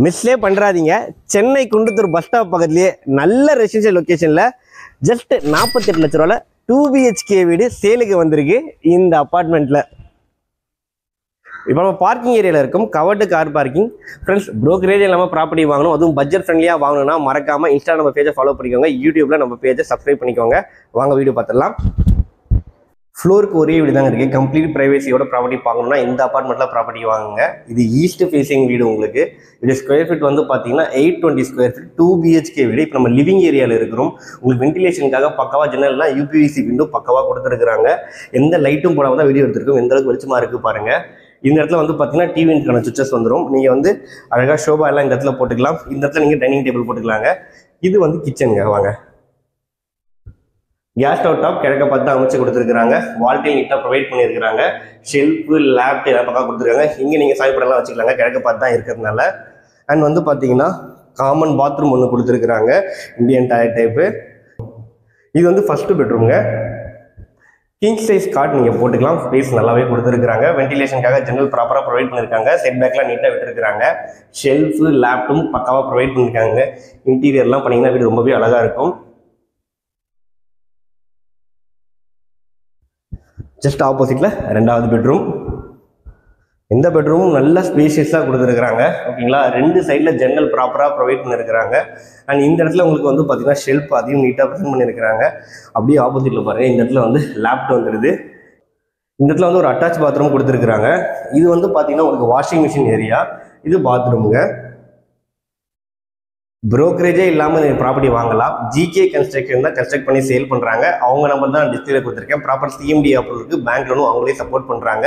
மிஸ்லே பண்ணுறாதீங்க. Chennai Kundrathur bus stop பக்கத்துலேயே நல்ல residential லொக்கேஷனில் ஜஸ்ட் 48 லட்ச ரூபாயில் 2 BHK வீடு சேலுக்கு வந்திருக்கு இந்த அப்பார்ட்மெண்ட்டில். இப்போ நம்ம பார்க்கிங் ஏரியாவில் இருக்கும் covered car parking. Friends, brokerage இல்லாமல் ப்ராப்பர்ட்டி வாங்கணும், அதுவும் பட்ஜெட் ஃப்ரெண்ட்லியாக வாங்கணும்னா மறக்காமல் இன்ஸ்டா நம்ம பேஜை ஃபாலோ பண்ணிக்கோங்க, யூடியூப்பில் நம்ம பேஜை சப்ஸ்கிரைப் பண்ணிக்கோங்க. வாங்க வீடியோ பார்த்துடலாம். ஃப்ளோருக்கு ஒரே வீடு தாங்க இருக்குது. கம்ப்ளீட் ப்ரைவேசியோட ப்ராப்பர்ட்டி பார்க்கணும்னா இந்த அப்பார்ட்மெண்ட்டில் ப்ராப்பர்ட்டி வாங்குங்க. இது ஈஸ்ட் ஃபேஸிங் வீடு. உங்களுக்கு இது ஸ்கொயர் ஃபீட் வந்து பார்த்தீங்கன்னா 820 ஸ்கொயர் ஃபீட் 2 BHK வீடு. இப்போ நம்ம லிவிங் ஏரியாவில் இருக்கிறோம். உங்களுக்கு வென்டிலேஷனுக்காக பக்கவா ஜன்னல்லாம் UPVC விண்டோ பக்கவா கொடுத்துருக்குறாங்க. எந்த லைட்டும் போடாமல் தான் வீடியோ எடுத்துருக்கோம். எந்த அளவுக்கு வெளிச்சமாக இருக்குது பாருங்கள். இந்த இடத்துல வந்து பார்த்தீங்கன்னா டிவிக்கான சுவிச்சஸ் வந்துடும். நீங்கள் வந்து அழகாக ஷோபா எல்லாம் இந்த இடத்துல போட்டுக்கலாம். இந்த இடத்துல நீங்கள் டைனிங் டேபிள் போட்டுக்கலாங்க. இது வந்து கிச்சனுங்க. வாங்க, கேஸ் ஸ்டவ் டாப் கிழக்க பார்த்து அமைச்சு கொடுத்துருக்காங்க. வால்டைல் நீட்டாக ப்ரொவைட் பண்ணியிருக்காங்க. ஷெல்ஃபு, லேப்ட் எல்லாம் பக்கம் கொடுத்துருக்காங்க. இங்கே நீங்கள் சாய்ப்படலாம் வச்சுக்கலாங்க, கிழக்க பார்த்து தான் இருக்கிறதுனால. அண்ட் வந்து பார்த்தீங்கன்னா காமன் பாத்ரூம் ஒன்று கொடுத்துருக்குறாங்க, இந்தியன் டாய்லெட் டைப்பு. இது வந்து ஃபர்ஸ்ட் பெட்ரூம்ங்க. கிங் சைஸ் காட் நீங்கள் போட்டுக்கலாம். ஸ்பேஸ் நல்லாவே கொடுத்துருக்காங்க. வென்டிலேஷனுக்காக ஜன்னல் ப்ராப்பராக ப்ரொவைட் பண்ணியிருக்காங்க. செட் பேக்லாம் நீட்டாக விட்டுருக்காங்க. ஷெல்ஃபு, லேப்டும் பக்காவாக ப்ரொவைட் பண்ணியிருக்காங்க. இன்டீரியர்லாம் பண்ணிங்கன்னா வீடு ரொம்பவே அழகாக இருக்கும். ஜஸ்ட் ஆப்போசிட்டில் ரெண்டாவது பெட்ரூம். இந்த பெட்ரூமும் நல்ல ஸ்பேஷியஸாக கொடுத்துருக்குறாங்க. ஓகேங்களா, ரெண்டு சைடில் ஜன்னல் ப்ராப்பராக ப்ரொவைட் பண்ணியிருக்கிறாங்க. அண்ட் இந்த இடத்துல உங்களுக்கு வந்து பார்த்தீங்கன்னா ஷெல்ஃப் அதையும் நீட்டாக ப்ரெசென்ட் பண்ணியிருக்கிறாங்க. அப்படியே ஆப்போசிட்டில் பாருங்கள், இந்த இடத்துல வந்து லேப்டாப் வந்துடுது. இந்த இடத்துல வந்து ஒரு அட்டாச் பாத்ரூம் கொடுத்துருக்குறாங்க. இது வந்து பார்த்தீங்கன்னா உங்களுக்கு வாஷிங் மிஷின் ஏரியா. இது பாத்ரூமுங்க. ப்ரோக்கரேஜே இல்லாமல் நீங்கள் ப்ராப்பர்ட்டி வாங்கலாம். GK கன்ஸ்ட்ரக்ஷன் தான் கன்ஸ்ட்ரக்ட் பண்ணி சேல் பண்ணுறாங்க. அவங்க நம்பர் தான் டிஸ்பிளே கொடுத்துருக்கேன். ப்ராப்பர் CMD அப்ரூவலுக்கு பேங்க் லோனும் அவங்களே சப்போர்ட் பண்ணுறாங்க.